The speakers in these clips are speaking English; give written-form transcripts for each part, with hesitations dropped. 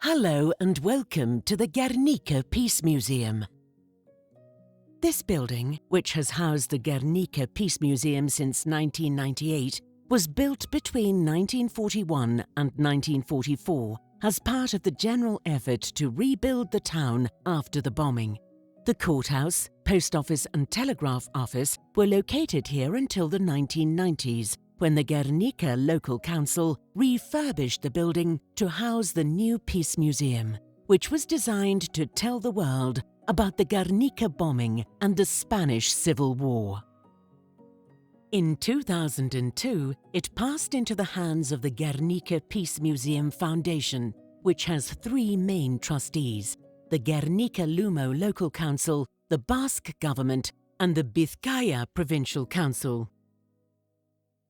Hello and welcome to the Gernika Peace Museum. This building, which has housed the Gernika Peace Museum since 1998, was built between 1941 and 1944 as part of the general effort to rebuild the town after the bombing. The courthouse, post office and telegraph office were located here until the 1990s, when the Guernica local council refurbished the building to house the new Peace Museum, which was designed to tell the world about the Guernica bombing and the Spanish Civil War. In 2002, it passed into the hands of the Gernika Peace Museum Foundation, which has three main trustees: the Gernika Lumo Local Council, the Basque Government, and the Bizkaia Provincial Council.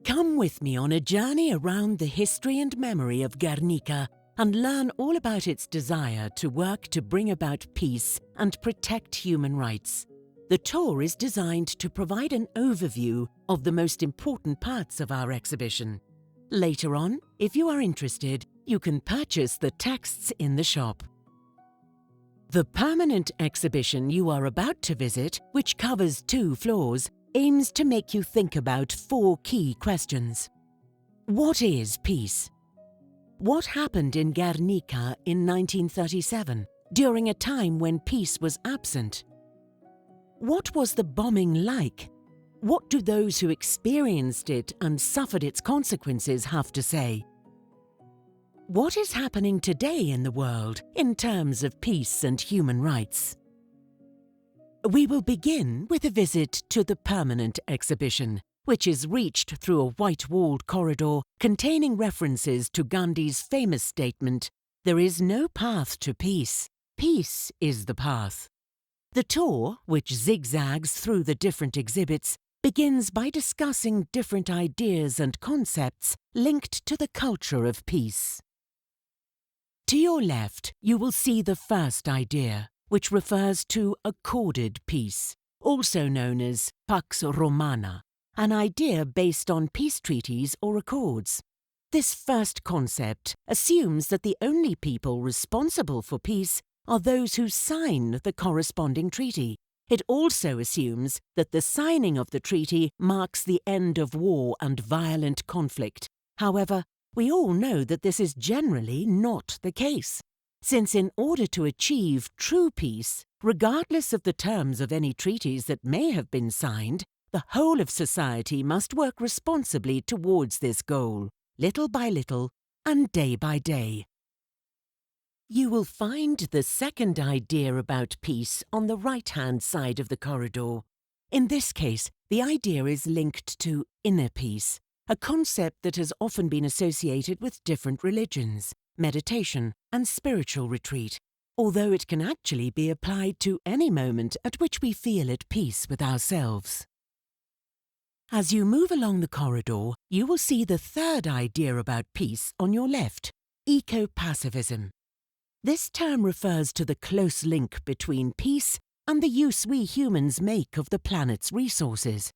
Come with me on a journey around the history and memory of Guernica and learn all about its desire to work to bring about peace and protect human rights. The tour is designed to provide an overview of the most important parts of our exhibition. Later on, if you are interested, you can purchase the texts in the shop. The permanent exhibition you are about to visit, which covers 2 floors, aims to make you think about 4 key questions. What is peace? What happened in Guernica in 1937, during a time when peace was absent? What was the bombing like? What do those who experienced it and suffered its consequences have to say? What is happening today in the world in terms of peace and human rights? We will begin with a visit to the permanent exhibition, which is reached through a white-walled corridor containing references to Gandhi's famous statement, "There is no path to peace. Peace is the path." The tour, which zigzags through the different exhibits, begins by discussing different ideas and concepts linked to the culture of peace. To your left, you will see the first idea, which refers to accorded peace, also known as Pax Romana, an idea based on peace treaties or accords. This first concept assumes that the only people responsible for peace are those who sign the corresponding treaty. It also assumes that the signing of the treaty marks the end of war and violent conflict. However, we all know that this is generally not the case, since in order to achieve true peace, regardless of the terms of any treaties that may have been signed, the whole of society must work responsibly towards this goal, little by little and day by day. You will find the second idea about peace on the right-hand side of the corridor. In this case, the idea is linked to inner peace, a concept that has often been associated with different religions, meditation, and spiritual retreat, although it can actually be applied to any moment at which we feel at peace with ourselves. As you move along the corridor, you will see the third idea about peace on your left, eco-pacifism. This term refers to the close link between peace and the use we humans make of the planet's resources.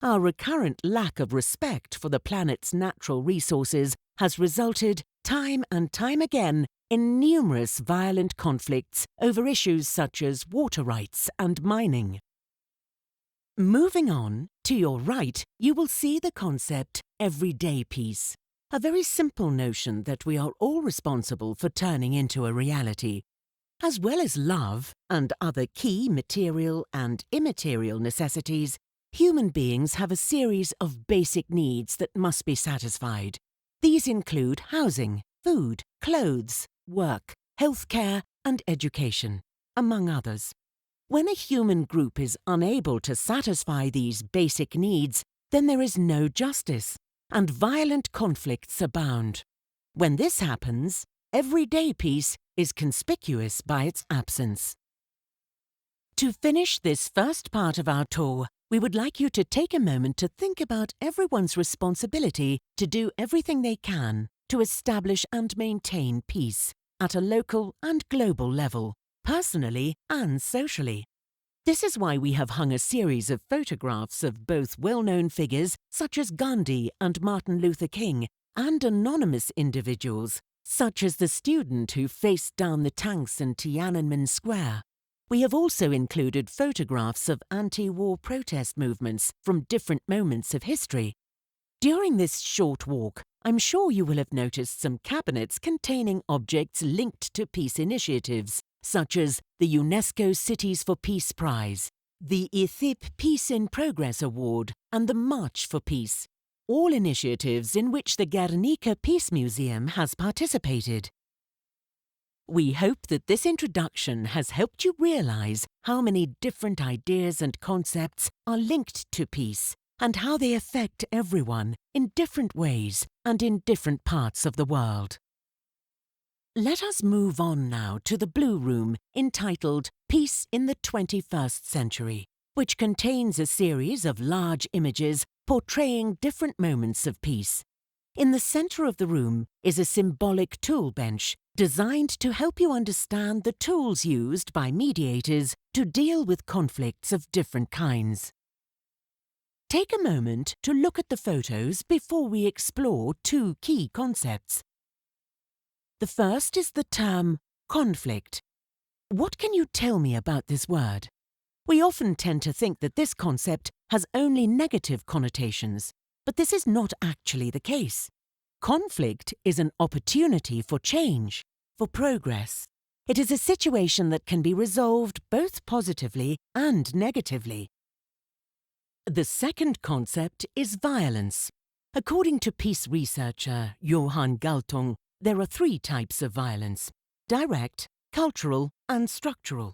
Our recurrent lack of respect for the planet's natural resources has resulted, time and time again, in numerous violent conflicts over issues such as water rights and mining. Moving on, to your right, you will see the concept everyday peace, a very simple notion that we are all responsible for turning into a reality. As well as love and other key material and immaterial necessities, human beings have a series of basic needs that must be satisfied. These include housing, food, clothes, work, healthcare, and education, among others. When a human group is unable to satisfy these basic needs, then there is no justice, and violent conflicts abound. When this happens, everyday peace is conspicuous by its absence. To finish this first part of our tour, we would like you to take a moment to think about everyone's responsibility to do everything they can to establish and maintain peace at a local and global level, personally and socially. This is why we have hung a series of photographs of both well-known figures such as Gandhi and Martin Luther King and anonymous individuals such as the student who faced down the tanks in Tiananmen Square. We have also included photographs of anti-war protest movements from different moments of history. During this short walk, I'm sure you will have noticed some cabinets containing objects linked to peace initiatives, such as the UNESCO Cities for Peace Prize, the ITHIP Peace in Progress Award, and the March for Peace, all initiatives in which the Gernika Peace Museum has participated. We hope that this introduction has helped you realize how many different ideas and concepts are linked to peace and how they affect everyone in different ways and in different parts of the world. Let us move on now to the Blue Room entitled Peace in the 21st Century, which contains a series of large images portraying different moments of peace. In the center of the room is a symbolic tool bench designed to help you understand the tools used by mediators to deal with conflicts of different kinds. Take a moment to look at the photos before we explore two key concepts. The first is the term conflict. What can you tell me about this word? We often tend to think that this concept has only negative connotations, but this is not actually the case. Conflict is an opportunity for change, for progress. It is a situation that can be resolved both positively and negatively. The second concept is violence. According to peace researcher Johan Galtung, there are three types of violence: direct, cultural, and structural.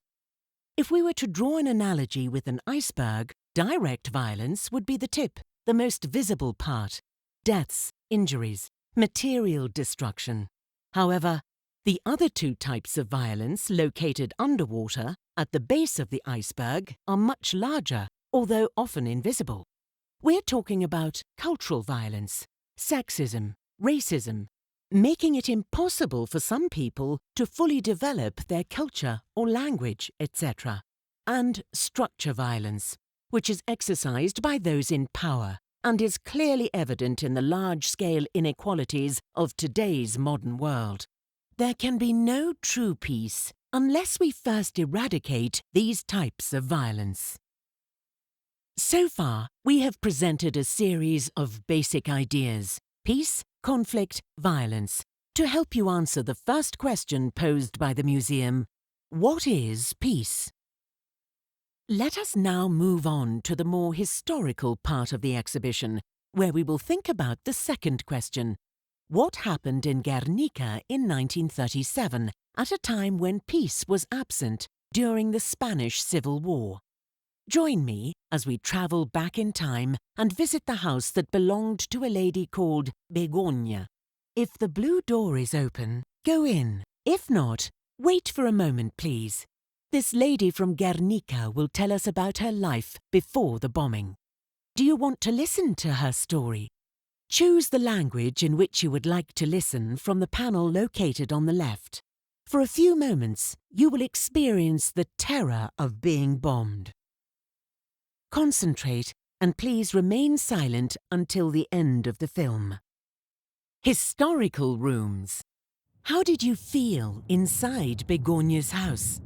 If we were to draw an analogy with an iceberg, direct violence would be the tip, the most visible part: deaths, injuries, material destruction. However, the other two types of violence located underwater, at the base of the iceberg, are much larger, although often invisible. We're talking about cultural violence, sexism, racism, making it impossible for some people to fully develop their culture or language, etc. And structure violence, which is exercised by those in power and is clearly evident in the large-scale inequalities of today's modern world. There can be no true peace unless we first eradicate these types of violence. So far, we have presented a series of basic ideas: peace, conflict, violence, to help you answer the first question posed by the museum: what is peace? Let us now move on to the more historical part of the exhibition, where we will think about the second question: what happened in Guernica in 1937, at a time when peace was absent during the Spanish Civil War? Join me as we travel back in time and visit the house that belonged to a lady called Begoña. If the blue door is open, go in. If not, wait for a moment, please. This lady from Guernica will tell us about her life before the bombing. Do you want to listen to her story? Choose the language in which you would like to listen from the panel located on the left. For a few moments, you will experience the terror of being bombed. Concentrate and please remain silent until the end of the film. Historical rooms. How did you feel inside Begoña's house?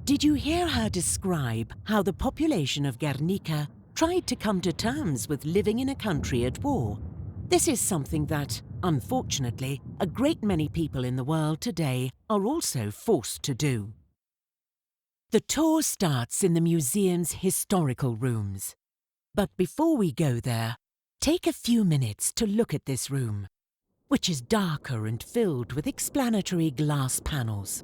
Did you hear her describe how the population of Guernica tried to come to terms with living in a country at war? This is something that, unfortunately, a great many people in the world today are also forced to do. The tour starts in the museum's historical rooms. But before we go there, take a few minutes to look at this room, which is darker and filled with explanatory glass panels.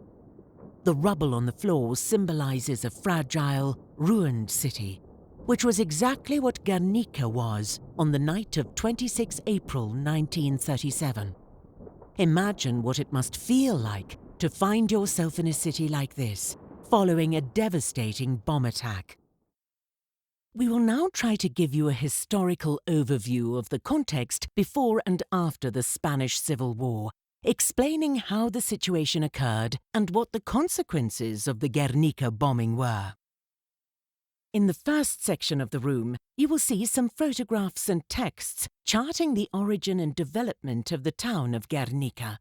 The rubble on the floor symbolizes a fragile, ruined city, which was exactly what Guernica was on the night of 26 April 1937. Imagine what it must feel like to find yourself in a city like this, following a devastating bomb attack. We will now try to give you a historical overview of the context before and after the Spanish Civil War, explaining how the situation occurred and what the consequences of the Guernica bombing were. In the first section of the room, you will see some photographs and texts charting the origin and development of the town of Guernica.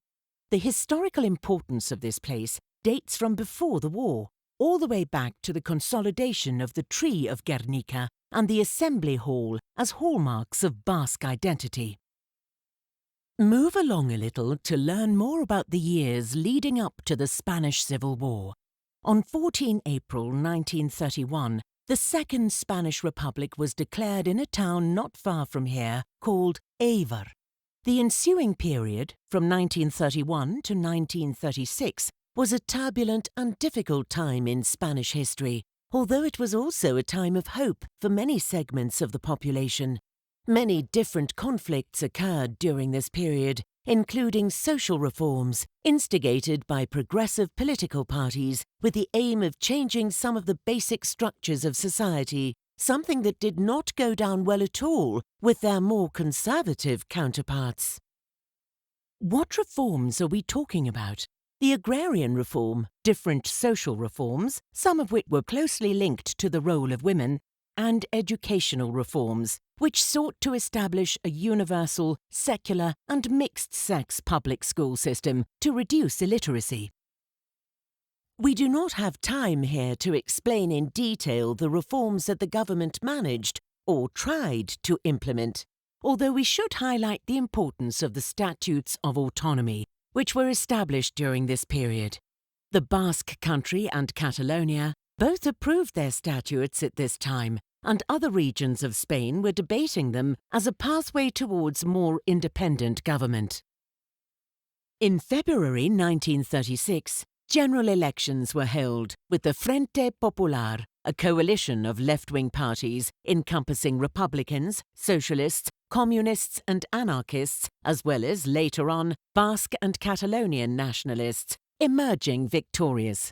The historical importance of this place dates from before the war, all the way back to the consolidation of the Tree of Guernica and the Assembly Hall as hallmarks of Basque identity. Move along a little to learn more about the years leading up to the Spanish Civil War. On 14 April 1931, the Second Spanish Republic was declared in a town not far from here called Eibar. The ensuing period, from 1931 to 1936, was a turbulent and difficult time in Spanish history, although it was also a time of hope for many segments of the population. Many different conflicts occurred during this period, including social reforms instigated by progressive political parties with the aim of changing some of the basic structures of society, something that did not go down well at all with their more conservative counterparts. What reforms are we talking about? The agrarian reform, different social reforms, some of which were closely linked to the role of women, and educational reforms, which sought to establish a universal, secular and mixed-sex public school system to reduce illiteracy. We do not have time here to explain in detail the reforms that the government managed or tried to implement, although we should highlight the importance of the Statutes of Autonomy, which were established during this period. The Basque Country and Catalonia both approved their statutes at this time, and other regions of Spain were debating them as a pathway towards more independent government. In February 1936, general elections were held with the Frente Popular, a coalition of left-wing parties encompassing Republicans, Socialists, Communists and Anarchists, as well as, later on, Basque and Catalonian nationalists, emerging victorious.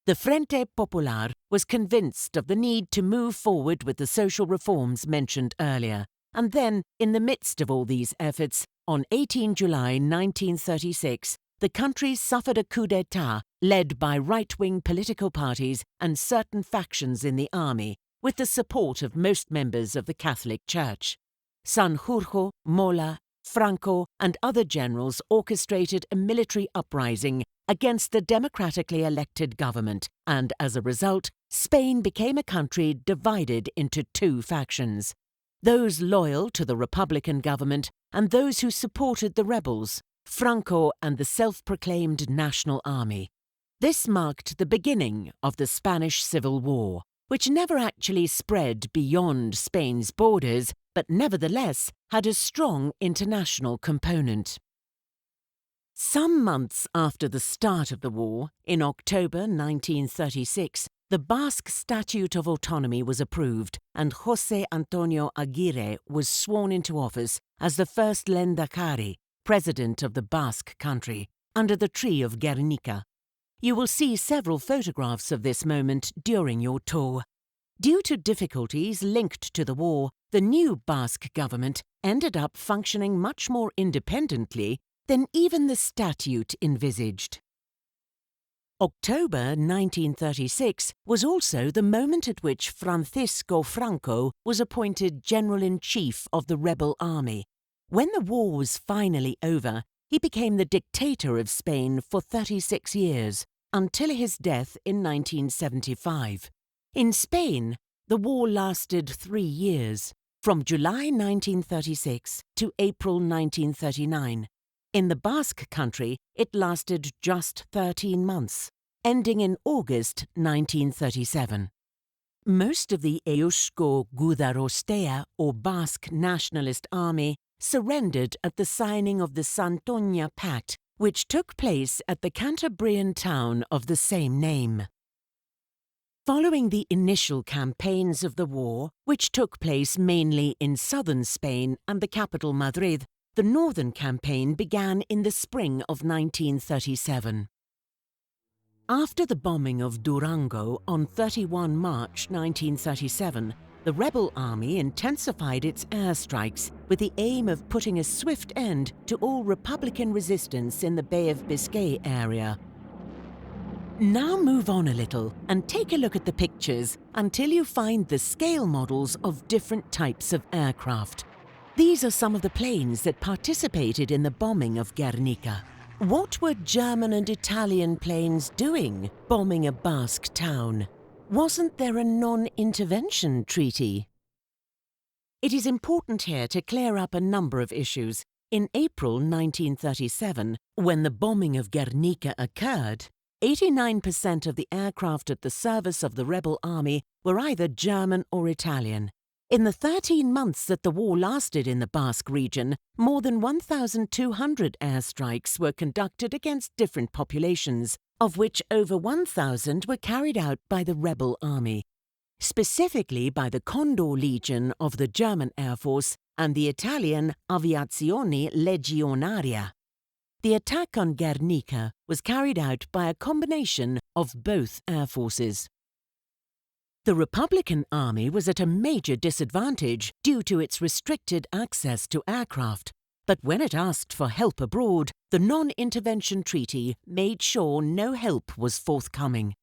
The Frente Popular was convinced of the need to move forward with the social reforms mentioned earlier, and then, in the midst of all these efforts, on 18 July 1936, the country suffered a coup d'état led by right-wing political parties and certain factions in the army, with the support of most members of the Catholic Church. Sanjurjo, Mola, Franco and other generals orchestrated a military uprising against the democratically elected government, and as a result, Spain became a country divided into two factions: those loyal to the Republican government and those who supported the rebels, Franco and the self-proclaimed National Army. This marked the beginning of the Spanish Civil War, which never actually spread beyond Spain's borders, but nevertheless had a strong international component. Some months after the start of the war, in October 1936, the Basque Statute of Autonomy was approved and José Antonio Aguirre was sworn into office as the first Lehendakari, president of the Basque country, under the Tree of Guernica. You will see several photographs of this moment during your tour. Due to difficulties linked to the war, the new Basque government ended up functioning much more independently than even the statute envisaged. October 1936 was also the moment at which Francisco Franco was appointed General-in-Chief of the rebel army. When the war was finally over, he became the dictator of Spain for 36 years, until his death in 1975. In Spain, the war lasted 3 years, from July 1936 to April 1939. In the Basque country, it lasted just 13 months, ending in August 1937. Most of the Eusko Gudarostea, or Basque Nationalist Army, surrendered at the signing of the Santoña Pact, which took place at the Cantabrian town of the same name. Following the initial campaigns of the war, which took place mainly in southern Spain and the capital Madrid, the northern campaign began in the spring of 1937. After the bombing of Durango on 31 March 1937, the rebel army intensified its airstrikes with the aim of putting a swift end to all Republican resistance in the Bay of Biscay area. Now move on a little and take a look at the pictures until you find the scale models of different types of aircraft. These are some of the planes that participated in the bombing of Guernica. What were German and Italian planes doing bombing a Basque town? Wasn't there a non-intervention treaty? It is important here to clear up a number of issues. In April 1937, when the bombing of Guernica occurred, 89% of the aircraft at the service of the rebel army were either German or Italian. In the 13 months that the war lasted in the Basque region, more than 1,200 airstrikes were conducted against different populations, of which over 1,000 were carried out by the rebel army, specifically by the Condor Legion of the German Air Force and the Italian Aviazione Legionaria. The attack on Guernica was carried out by a combination of both air forces. The Republican Army was at a major disadvantage due to its restricted access to aircraft, but when it asked for help abroad, the non-intervention treaty made sure no help was forthcoming.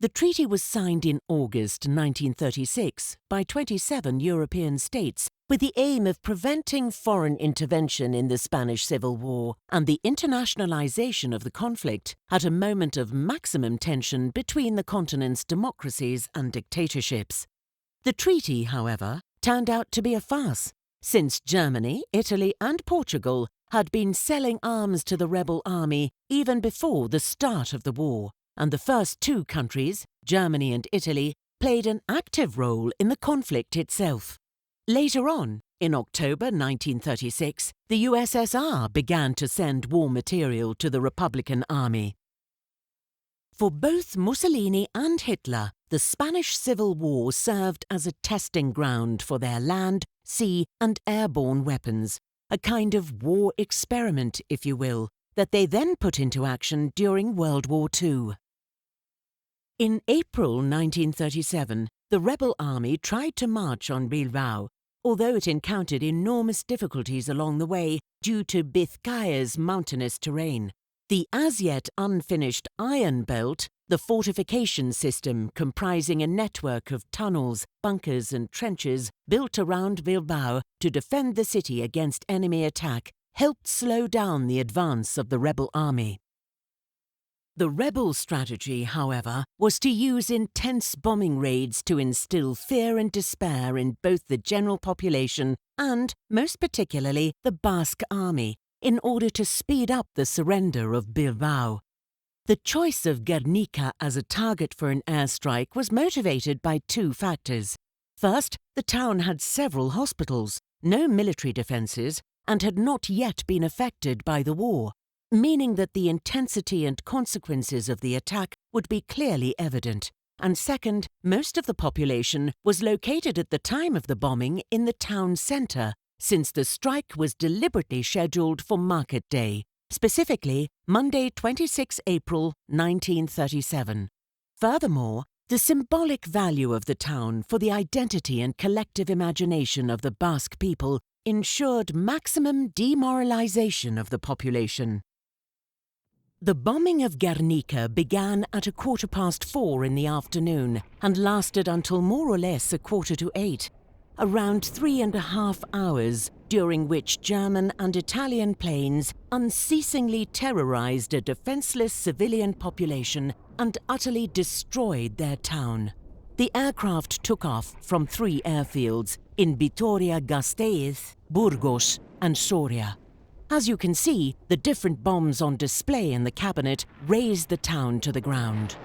The treaty was signed in August 1936 by 27 European states with the aim of preventing foreign intervention in the Spanish Civil War and the internationalization of the conflict at a moment of maximum tension between the continent's democracies and dictatorships. The treaty, however, turned out to be a farce, since Germany, Italy and Portugal had been selling arms to the rebel army even before the start of the war, and the first two countries, Germany and Italy, played an active role in the conflict itself. Later on, in October 1936, the USSR began to send war material to the Republican Army. For both Mussolini and Hitler, the Spanish Civil War served as a testing ground for their land, sea and airborne weapons, a kind of war experiment, if you will, that they then put into action during World War II. In April 1937, the rebel army tried to march on Bilbao, although it encountered enormous difficulties along the way due to Bizkaya's mountainous terrain. The as-yet unfinished Iron Belt, the fortification system comprising a network of tunnels, bunkers and trenches built around Bilbao to defend the city against enemy attack, helped slow down the advance of the rebel army. The rebel strategy, however, was to use intense bombing raids to instill fear and despair in both the general population and, most particularly, the Basque army, in order to speed up the surrender of Bilbao. The choice of Gernika as a target for an airstrike was motivated by two factors. First, the town had several hospitals, no military defences, and had not yet been affected by the war, meaning that the intensity and consequences of the attack would be clearly evident. And second, most of the population was located at the time of the bombing in the town centre, since the strike was deliberately scheduled for Market Day, specifically Monday 26 April 1937. Furthermore, the symbolic value of the town for the identity and collective imagination of the Basque people ensured maximum demoralization of the population. The bombing of Guernica began at 4:15 in the afternoon and lasted until more or less 7:45, around 3.5 hours, during which German and Italian planes unceasingly terrorized a defenseless civilian population and utterly destroyed their town. The aircraft took off from 3 airfields in Vitoria-Gasteiz, Burgos and Soria. As you can see, the different bombs on display in the cabinet razed the town to the ground.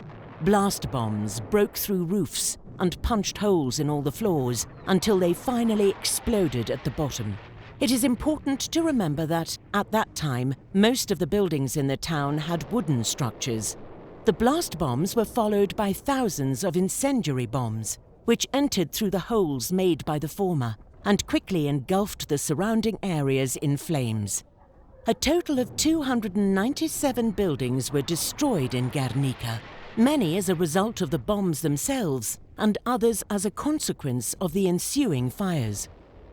Blast bombs broke through roofs and punched holes in all the floors until they finally exploded at the bottom. It is important to remember that, at that time, most of the buildings in the town had wooden structures. The blast bombs were followed by thousands of incendiary bombs, which entered through the holes made by the former and quickly engulfed the surrounding areas in flames. A total of 297 buildings were destroyed in Guernica, many as a result of the bombs themselves and others as a consequence of the ensuing fires.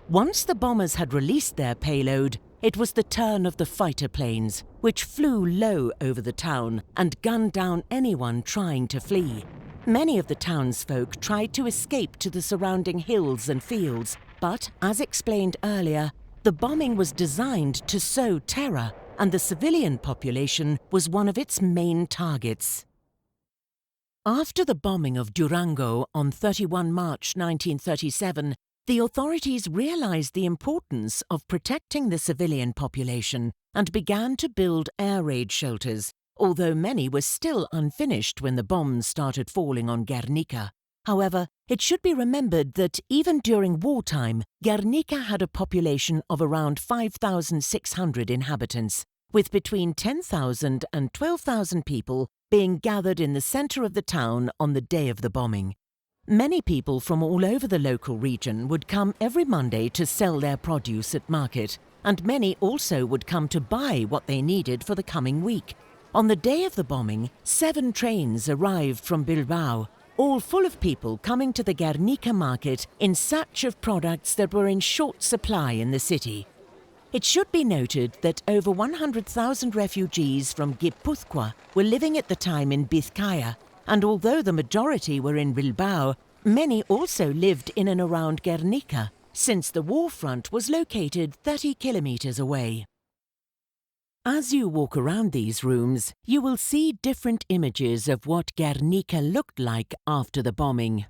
Once the bombers had released their payload, it was the turn of the fighter planes, which flew low over the town and gunned down anyone trying to flee. Many of the townsfolk tried to escape to the surrounding hills and fields, but, as explained earlier, the bombing was designed to sow terror, and the civilian population was one of its main targets. After the bombing of Durango on 31 March 1937, the authorities realized the importance of protecting the civilian population and began to build air raid shelters, although many were still unfinished when the bombs started falling on Guernica. However, it should be remembered that even during wartime, Guernica had a population of around 5,600 inhabitants, with between 10,000 and 12,000 people being gathered in the centre of the town on the day of the bombing. Many people from all over the local region would come every Monday to sell their produce at market, and many also would come to buy what they needed for the coming week. On the day of the bombing, 7 trains arrived from Bilbao, all full of people coming to the Guernica market in search of products that were in short supply in the city. It should be noted that over 100,000 refugees from Guipúzcoa were living at the time in Vizcaya, and although the majority were in Bilbao, many also lived in and around Guernica, since the war front was located 30 kilometers away. As you walk around these rooms, you will see different images of what Guernica looked like after the bombing.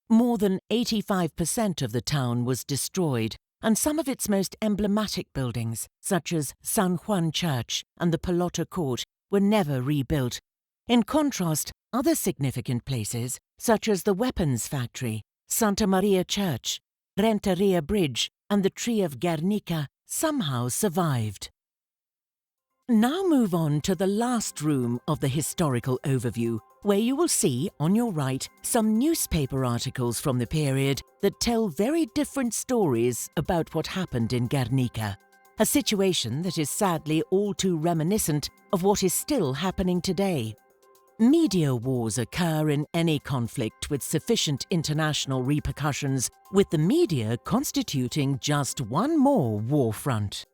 More than 85% of the town was destroyed, and some of its most emblematic buildings, such as San Juan Church and the Pelota Court, were never rebuilt. In contrast, other significant places, such as the Weapons Factory, Santa Maria Church, Renteria Bridge, and the Tree of Guernica, somehow survived. Now move on to the last room of the historical overview, where you will see, on your right, some newspaper articles from the period that tell very different stories about what happened in Guernica, a situation that is sadly all too reminiscent of what is still happening today. Media wars occur in any conflict with sufficient international repercussions, with the media constituting just one more war front.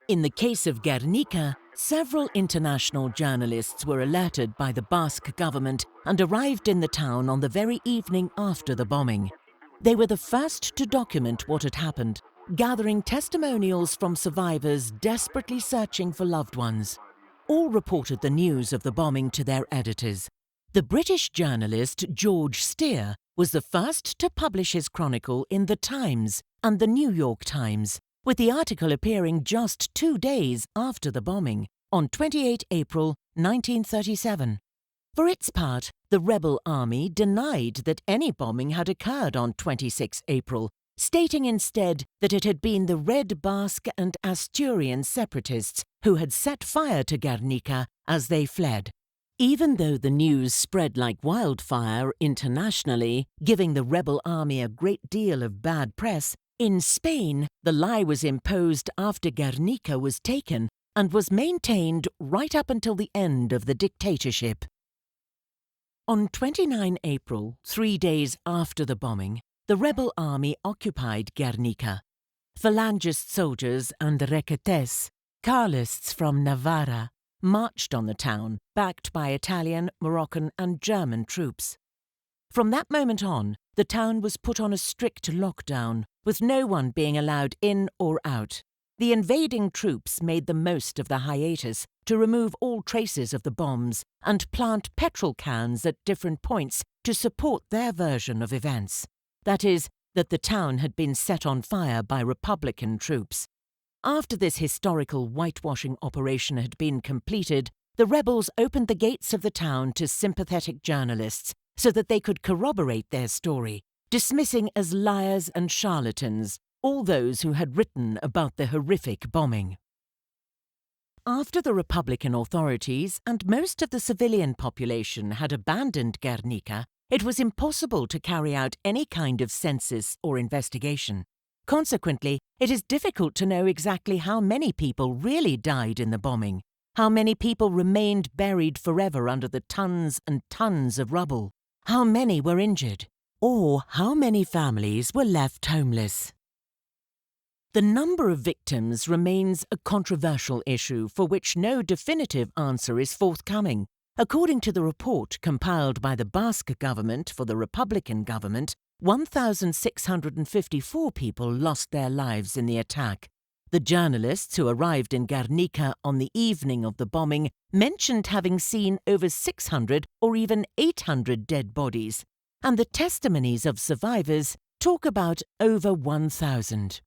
In the case of Guernica, several international journalists were alerted by the Basque government and arrived in the town on the very evening after the bombing. They were the first to document what had happened, gathering testimonials from survivors desperately searching for loved ones. All reported the news of the bombing to their editors. The British journalist George Steer was the first to publish his chronicle in The Times and The New York Times, with the article appearing just 2 days after the bombing, on 28 April 1937. For its part, the rebel army denied that any bombing had occurred on 26 April, stating instead that it had been the Red Basque and Asturian separatists who had set fire to Guernica as they fled. Even though the news spread like wildfire internationally, giving the rebel army a great deal of bad press, in Spain, the lie was imposed after Guernica was taken and was maintained right up until the end of the dictatorship. On 29 April, 3 days after the bombing, the rebel army occupied Guernica. Falangist soldiers and requetés, Carlists from Navarra, marched on the town, backed by Italian, Moroccan and German troops. From that moment on, the town was put on a strict lockdown, with no one being allowed in or out. The invading troops made the most of the hiatus to remove all traces of the bombs and plant petrol cans at different points to support their version of events. That is, that the town had been set on fire by Republican troops. After this historical whitewashing operation had been completed, the rebels opened the gates of the town to sympathetic journalists so that they could corroborate their story, dismissing as liars and charlatans all those who had written about the horrific bombing. After the Republican authorities and most of the civilian population had abandoned Guernica, it was impossible to carry out any kind of census or investigation. Consequently, it is difficult to know exactly how many people really died in the bombing, how many people remained buried forever under the tons and tons of rubble, how many were injured, or how many families were left homeless. The number of victims remains a controversial issue for which no definitive answer is forthcoming. According to the report compiled by the Basque government for the Republican government, 1,654 people lost their lives in the attack. The journalists who arrived in Guernica on the evening of the bombing mentioned having seen over 600 or even 800 dead bodies, and the testimonies of survivors talk about over 1,000.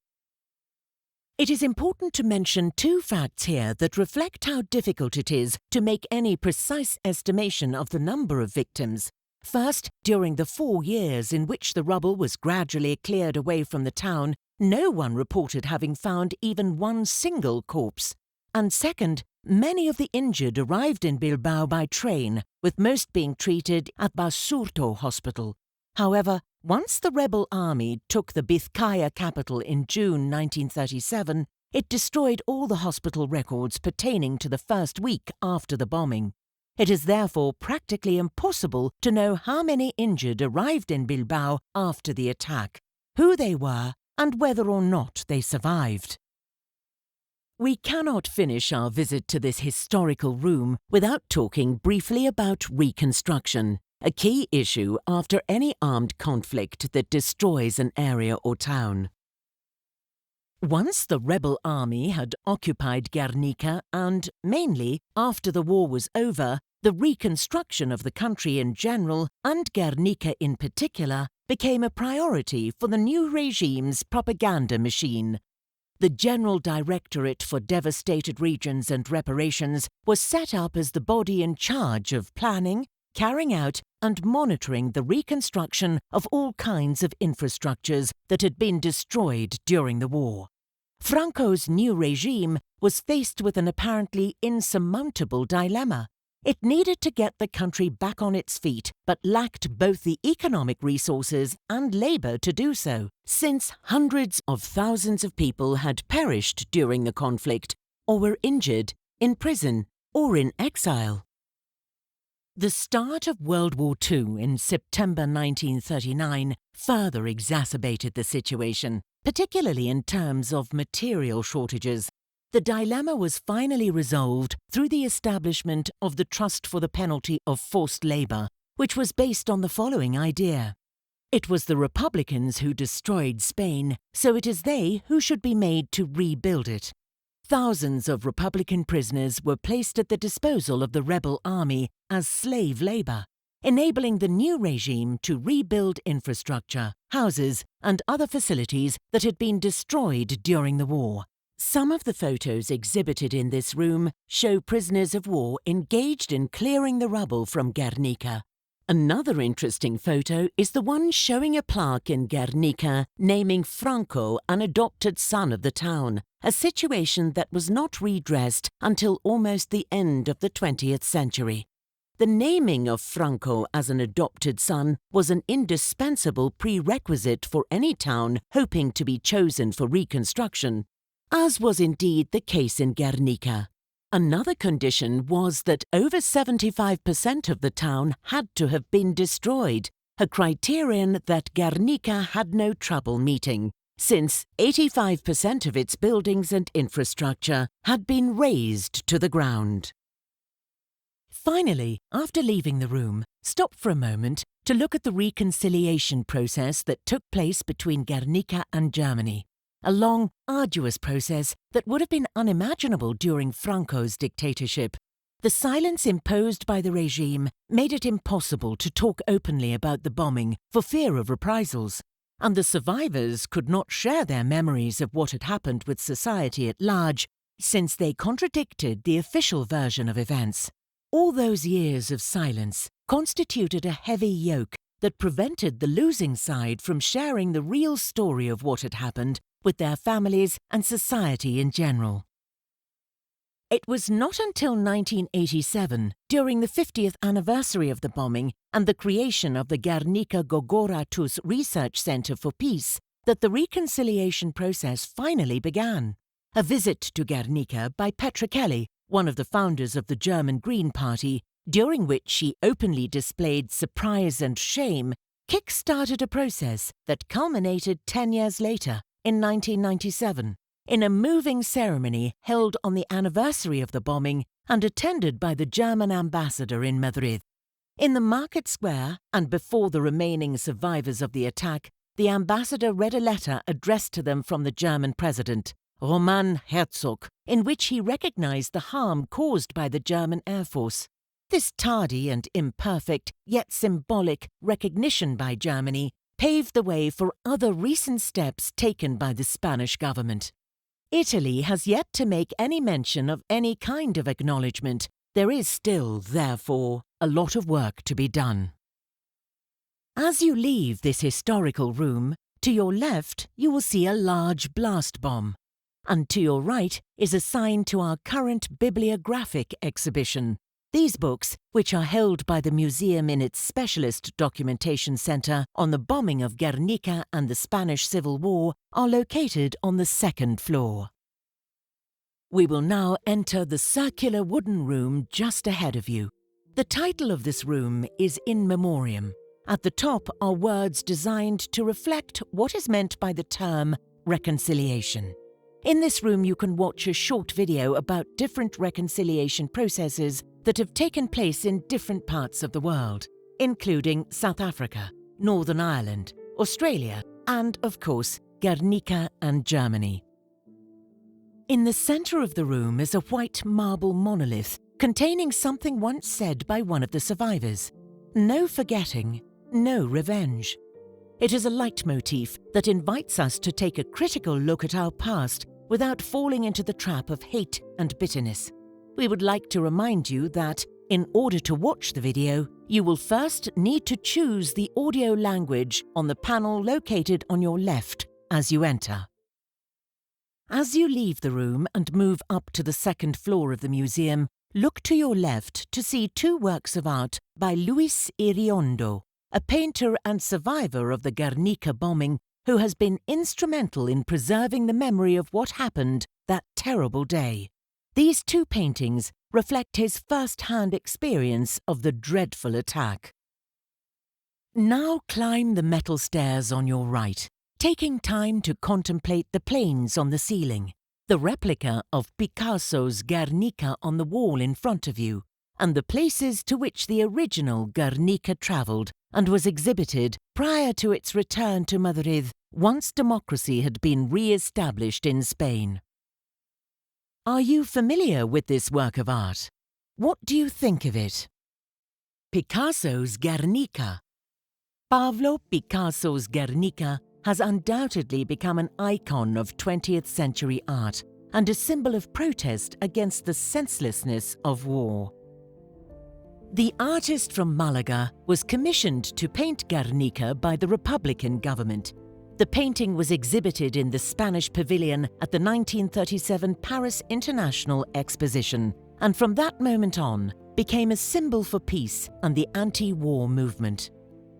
It is important to mention two facts here that reflect how difficult it is to make any precise estimation of the number of victims. First, during the 4 years in which the rubble was gradually cleared away from the town, no one reported having found even one single corpse. And second, many of the injured arrived in Bilbao by train, with most being treated at Basurto Hospital. However, once the rebel army took the Bizkaia capital in June 1937, it destroyed all the hospital records pertaining to the first week after the bombing. It is therefore practically impossible to know how many injured arrived in Bilbao after the attack, who they were, and whether or not they survived. We cannot finish our visit to this historical room without talking briefly about Reconstruction, a key issue after any armed conflict that destroys an area or town. Once the rebel army had occupied Guernica and, mainly, after the war was over, the reconstruction of the country in general, and Guernica in particular, became a priority for the new regime's propaganda machine. The General Directorate for Devastated Regions and Reparations was set up as the body in charge of planning, carrying out and monitoring the reconstruction of all kinds of infrastructures that had been destroyed during the war. Franco's new regime was faced with an apparently insurmountable dilemma. It needed to get the country back on its feet, but lacked both the economic resources and labour to do so, since hundreds of thousands of people had perished during the conflict, or were injured, in prison, or in exile. The start of World War II in September 1939 further exacerbated the situation, particularly in terms of material shortages. The dilemma was finally resolved through the establishment of the Trust for the Penalty of Forced Labour, which was based on the following idea. It was the Republicans who destroyed Spain, so it is they who should be made to rebuild it. Thousands of Republican prisoners were placed at the disposal of the rebel army as slave labour, enabling the new regime to rebuild infrastructure, houses, and other facilities that had been destroyed during the war. Some of the photos exhibited in this room show prisoners of war engaged in clearing the rubble from Guernica. Another interesting photo is the one showing a plaque in Guernica naming Franco an adopted son of the town, a situation that was not redressed until almost the end of the 20th century. The naming of Franco as an adopted son was an indispensable prerequisite for any town hoping to be chosen for reconstruction, as was indeed the case in Guernica. Another condition was that over 75% of the town had to have been destroyed, a criterion that Guernica had no trouble meeting, since 85% of its buildings and infrastructure had been razed to the ground. Finally, after leaving the room, stop for a moment to look at the reconciliation process that took place between Guernica and Germany. A long, arduous process that would have been unimaginable during Franco's dictatorship. The silence imposed by the regime made it impossible to talk openly about the bombing for fear of reprisals, and the survivors could not share their memories of what had happened with society at large, since they contradicted the official version of events. All those years of silence constituted a heavy yoke that prevented the losing side from sharing the real story of what had happened with their families and society in general. It was not until 1987, during the 50th anniversary of the bombing and the creation of the Gernika Gogoratus Research Centre for Peace, that the reconciliation process finally began. A visit to Guernica by Petra Kelly, one of the founders of the German Green Party, during which she openly displayed surprise and shame, kick-started a process that culminated 10 years later in 1997 in a moving ceremony held on the anniversary of the bombing and attended by the German ambassador in Madrid. In the market square, and before the remaining survivors of the attack, the ambassador read a letter addressed to them from the German president, Roman Herzog, in which he recognized the harm caused by the German Air Force. This tardy and imperfect, yet symbolic, recognition by Germany paved the way for other recent steps taken by the Spanish government. Italy has yet to make any mention of any kind of acknowledgement. There is still, therefore, a lot of work to be done. As you leave this historical room, to your left you will see a large blast bomb, and to your right is a sign to our current bibliographic exhibition. These books, which are held by the museum in its specialist documentation center on the bombing of Guernica and the Spanish Civil War, are located on the second floor. We will now enter the circular wooden room just ahead of you. The title of this room is In Memoriam. At the top are words designed to reflect what is meant by the term reconciliation. In this room you can watch a short video about different reconciliation processes that have taken place in different parts of the world, including South Africa, Northern Ireland, Australia, and, of course, Guernica and Germany. In the center of the room is a white marble monolith containing something once said by one of the survivors: "No forgetting, no revenge." It is a leitmotif that invites us to take a critical look at our past without falling into the trap of hate and bitterness. We would like to remind you that, in order to watch the video, you will first need to choose the audio language on the panel located on your left as you enter. As you leave the room and move up to the second floor of the museum, look to your left to see two works of art by Luis Iriondo, a painter and survivor of the Guernica bombing who has been instrumental in preserving the memory of what happened that terrible day. These two paintings reflect his first-hand experience of the dreadful attack. Now climb the metal stairs on your right, taking time to contemplate the planes on the ceiling, the replica of Picasso's Guernica on the wall in front of you, and the places to which the original Guernica travelled and was exhibited prior to its return to Madrid once democracy had been re-established in Spain. Are you familiar with this work of art? What do you think of it? Picasso's Guernica. Pablo Picasso's Guernica has undoubtedly become an icon of 20th century art and a symbol of protest against the senselessness of war. The artist from Malaga was commissioned to paint Guernica by the Republican government. The painting was exhibited in the Spanish Pavilion at the 1937 Paris International Exposition, and from that moment on became a symbol for peace and the anti-war movement.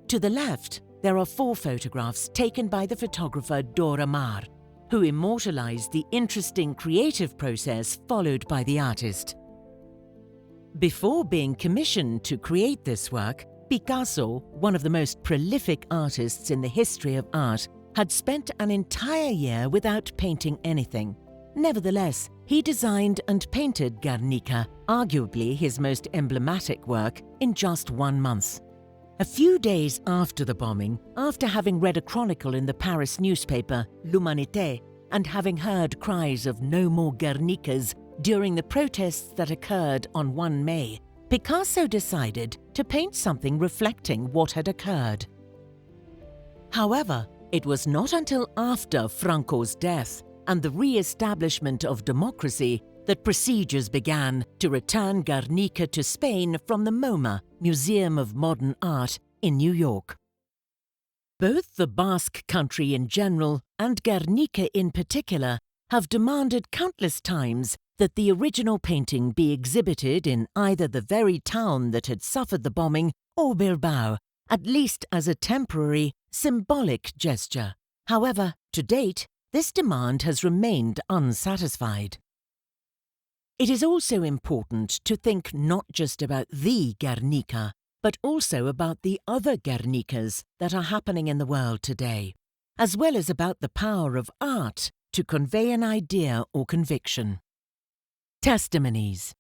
To the left, there are 4 photographs taken by the photographer Dora Maar, who immortalized the interesting creative process followed by the artist. Before being commissioned to create this work, Picasso, one of the most prolific artists in the history of art, had spent an entire year without painting anything. Nevertheless, he designed and painted Guernica, arguably his most emblematic work, in just 1 month. A few days after the bombing, after having read a chronicle in the Paris newspaper L'Humanité and having heard cries of "No more Guernicas" during the protests that occurred on 1 May, Picasso decided to paint something reflecting what had occurred. However, it was not until after Franco's death and the re-establishment of democracy that procedures began to return Guernica to Spain from the MoMA, Museum of Modern Art, in New York. Both the Basque Country in general and Guernica in particular have demanded countless times that the original painting be exhibited in either the very town that had suffered the bombing or Bilbao, at least as a temporary, symbolic gesture. However, to date, this demand has remained unsatisfied. It is also important to think not just about the Guernica, but also about the other Guernicas that are happening in the world today. as well as about the power of art to convey an idea or conviction. Testimonies.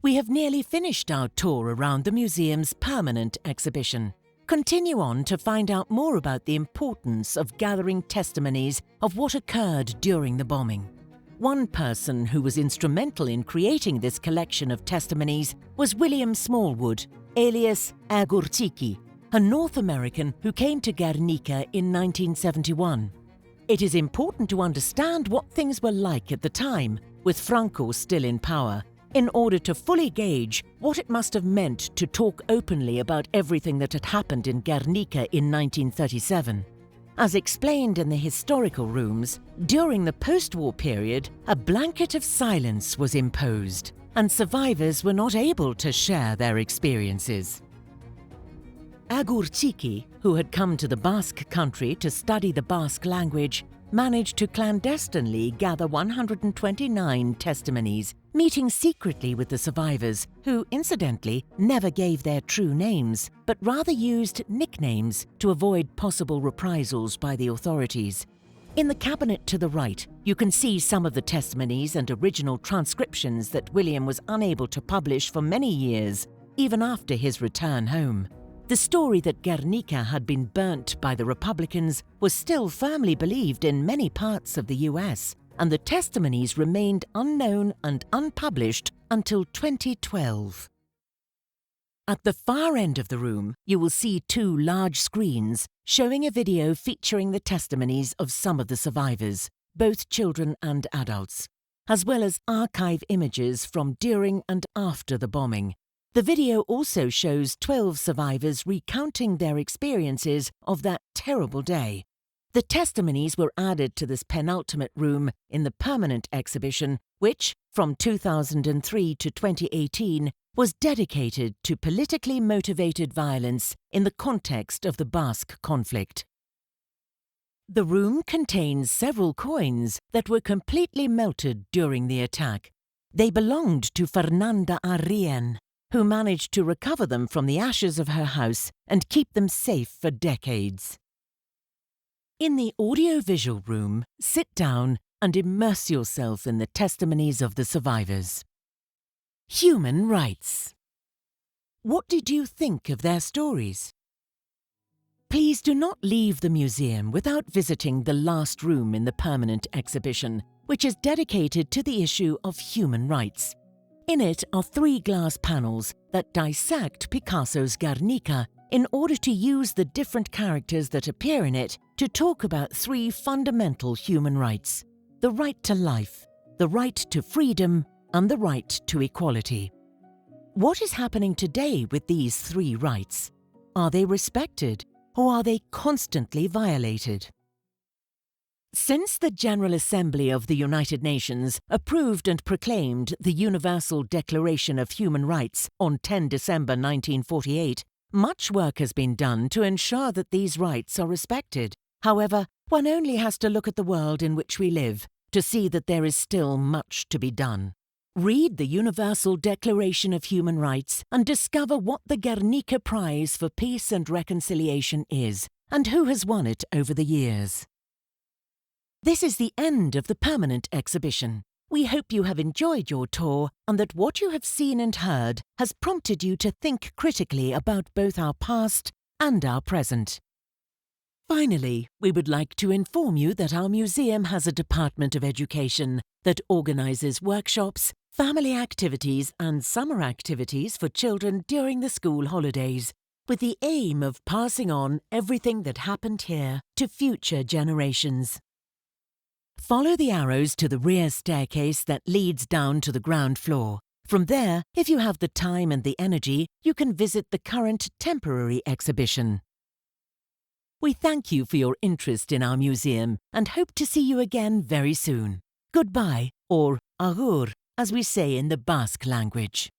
We have nearly finished our tour around the museum's permanent exhibition. Continue on to find out more about the importance of gathering testimonies of what occurred during the bombing. One person who was instrumental in creating this collection of testimonies was William Smallwood, alias Agurtiki, a North American who came to Guernica in 1971. It is important to understand what things were like at the time, with Franco still in power, in order to fully gauge what it must have meant to talk openly about everything that had happened in Guernica in 1937. As explained in the historical rooms, during the post-war period, a blanket of silence was imposed, and survivors were not able to share their experiences. Agurtiki, who had come to the Basque country to study the Basque language, managed to clandestinely gather 129 testimonies, meeting secretly with the survivors, who, incidentally, never gave their true names, but rather used nicknames to avoid possible reprisals by the authorities. In the cabinet to the right, you can see some of the testimonies and original transcriptions that William was unable to publish for many years, even after his return home. The story that Guernica had been burnt by the Republicans was still firmly believed in many parts of the US, and the testimonies remained unknown and unpublished until 2012. At the far end of the room, you will see two large screens showing a video featuring the testimonies of some of the survivors, both children and adults, as well as archive images from during and after the bombing. The video also shows 12 survivors recounting their experiences of that terrible day. The testimonies were added to this penultimate room in the permanent exhibition, which, from 2003 to 2018, was dedicated to politically motivated violence in the context of the Basque conflict. The room contains several coins that were completely melted during the attack. They belonged to Fernanda Arrien, who managed to recover them from the ashes of her house and keep them safe for decades. In the audiovisual room, sit down and immerse yourself in the testimonies of the survivors. Human rights. What did you think of their stories? Please do not leave the museum without visiting the last room in the permanent exhibition, which is dedicated to the issue of human rights. In it are 3 glass panels that dissect Picasso's Guernica in order to use the different characters that appear in it to talk about 3 fundamental human rights: the right to life, the right to freedom, and the right to equality. What is happening today with these 3 rights? Are they respected, or are they constantly violated? Since the General Assembly of the United Nations approved and proclaimed the Universal Declaration of Human Rights on 10 December 1948, much work has been done to ensure that these rights are respected. However, one only has to look at the world in which we live to see that there is still much to be done. Read the Universal Declaration of Human Rights and discover what the Gernika Prize for Peace and Reconciliation is and who has won it over the years. This is the end of the permanent exhibition. We hope you have enjoyed your tour and that what you have seen and heard has prompted you to think critically about both our past and our present. Finally, we would like to inform you that our museum has a Department of Education that organises workshops, family activities and summer activities for children during the school holidays, with the aim of passing on everything that happened here to future generations. Follow the arrows to the rear staircase that leads down to the ground floor. From there, if you have the time and the energy, you can visit the current temporary exhibition. We thank you for your interest in our museum and hope to see you again very soon. Goodbye, or agur, as we say in the Basque language.